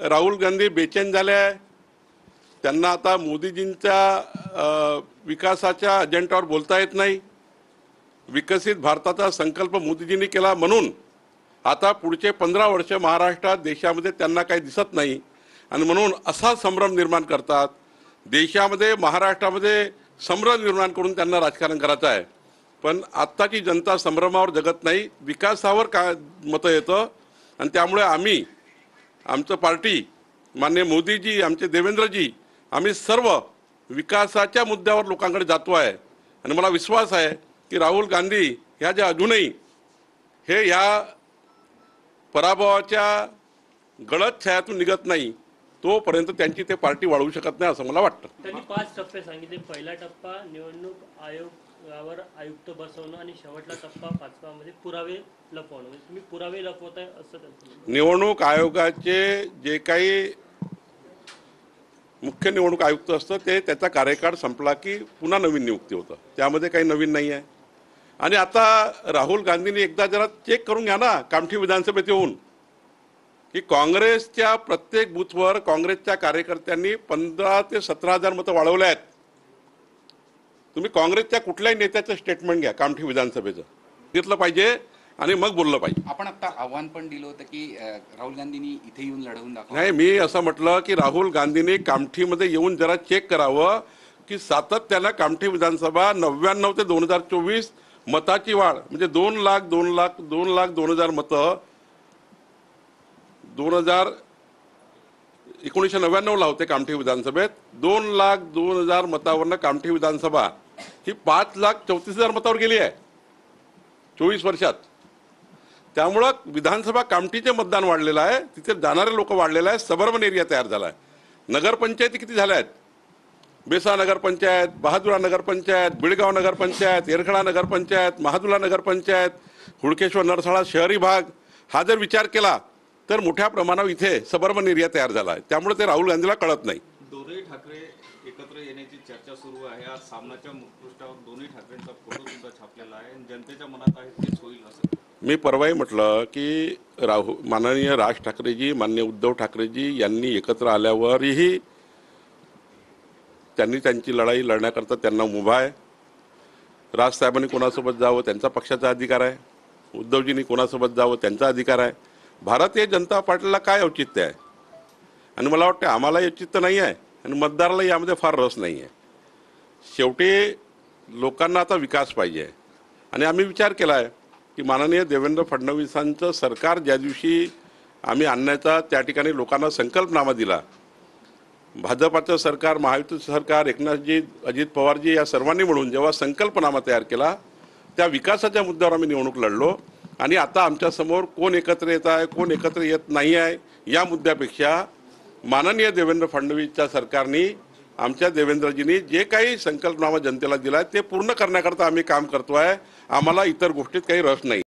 राहुल गांधी बेचैन झाले आहे। त्यांना आता मोदीजींच्या विकासाच्या अजेंड्यावर बोलता येत नाही। विकसित भारताचा संकल्प मोदीजींनी केला म्हणून आता पुढचे 15 वर्ष महाराष्ट्रात देशामध्ये त्यांना काही दिसत नाही आणि म्हणून असा संभ्रम निर्माण करतात। देशामध्ये महाराष्ट्रामध्ये संभ्रम निर्माण करून त्यांना राजकारण करायचं आहे। पण आत्ताची जनता संभ्रमावर जगत नाही, विकासावर का मतं येतं आणि त्यामुळे आम्ही आमचं पार्टी माननीय मोदीजी, आमचे देवेंद्रजी, आम्ही सर्व विकासाच्या मुद्द्यावर लोकांकडे जातो आहे आणि मला विश्वास आहे की राहुल गांधी ह्या ज्या अजूनही हे या पराभवाच्या गळत छायातून निघत नाही तोपर्यंत त्यांची ते पार्टी वाढवू शकत नाही असं मला वाटतं। त्यांनी 5 टप्पे सांगितले। पहिला टप्पा निवडणूक आयोगावर आयुक्त बसवणं आणि शेवटला टप्पा 5वा मध्ये पुरावे लपवणं। म्हणजे तुम्ही पुरावे लपवताय असं निवडणूक आयोगाचे जे काही मुख्य निवडणूक आयुक्त असतं ते त्याचा कार्यकाळ संपला की पुन्हा नवीन नियुक्ती होतं, त्यामध्ये काही नवीन नाही आहे। आणि आता राहुल गांधींनी एकदा जरा चेक करून घ्या ना कामठी विधानसभेत येऊन की काँग्रेसच्या प्रत्येक बूथवर काँग्रेसच्या कार्यकर्त्यांनी 15 ते 17 हजार मतं वाढवले आहेत। तुम्ही काँग्रेसच्या कुठल्याही नेत्याचं स्टेटमेंट घ्या कामठी विधानसभेचं, घेतलं पाहिजे आणि मग बोललं पाहिजे। आपण आता आव्हान पण दिलं होतं की राहुल गांधींनी इथे येऊन लढवून दाखवा। नाही, मी असं म्हटलं की राहुल गांधींनी कामठीमध्ये येऊन जरा चेक करावं की सातत्यानं कामठी विधानसभा 99 ते 2024 मताची वाढ म्हणजे 2,02,000 मतं 1999ला होते कामठी विधानसभेत। 2,02,000 मतावरनं कामठी विधानसभा ही 5,34,000 मतावर गेली आहे 24 वर्षात। त्यामुळं विधानसभा कामठीचे मतदान वाढलेलं आहे, तिथे जाणारे लोक वाढलेले आहे, सबर्बन एरिया तयार झाला आहे। नगरपंचायती किती झाल्या आहेत? बेसा नगरपंचायत, बहादुरा नगरपंचायत, बिळगाव नगरपंचायत, येरखेडा नगरपंचायत, महादुला नगरपंचायत, हुडकेश्वर नरसाळा शहरी भाग हा जर विचार केला तर मोठ्या प्रमाणावर इथे सबर्बन एरिया तयार झाला आहे। त्यामुळे ते राहुल गांधीला कळत नाही। दोन्ही ठाकरे एकत्र येण्याची चर्चा सुरू आहे। आज सामनाच्या मुखपृष्ठावर दोन्ही ठाकरेंचा फोटो सुद्धा छापलेला आहे। जनतेच्या मनात आहे तेच होईल असं मी परवाही म्हटलं की माननीय राज ठाकरेजी, माननीय उद्धव ठाकरेजी यांनी एकत्र आल्यावरही त्यांनी त्यांची लढाई लढण्याकरता त्यांना उभा आहे। राजसाहेबांनी कोणासोबत जावं त्यांचा पक्षाचा अधिकार आहे, उद्धवजींनी कोणासोबत जावं त्यांचा अधिकार आहे। भारतीय जनता पार्टीला काय औचित्य आहे आणि मला वाटतं आम्हाला औचित्य नाही आहे आणि मतदाराला यामध्ये फार रस नाही आहे। शेवटी लोकांना आता विकास पाहिजे आहे आणि आम्ही विचार केला आहे की माननीय देवेंद्र फडणवीसांचं सरकार ज्या दिवशी आम्ही आणण्याचा त्या ठिकाणी लोकांना संकल्पनामा दिला, भाजपाचं सरकार, महायुतीचं सरकार, एकनाथजी, अजित पवारजी या सर्वांनी मिळून जेव्हा संकल्पनामा तयार केला त्या विकासाच्या मुद्द्यावर आम्ही निवडणूक लढलो आणि आता आमच्यासमोर कोण एकत्र येत आहे कोण एकत्र येत नाही आहे या मुद्द्यापेक्षा माननीय देवेंद्र फडणवीसच्या सरकारने आमच्या देवेंद्रजींनी जे काही संकल्पनामा जनतेला दिला आहे ते पूर्ण करण्याकरता आम्ही काम करतो आहे। आम्हाला इतर गोष्टीत काही रस नाही।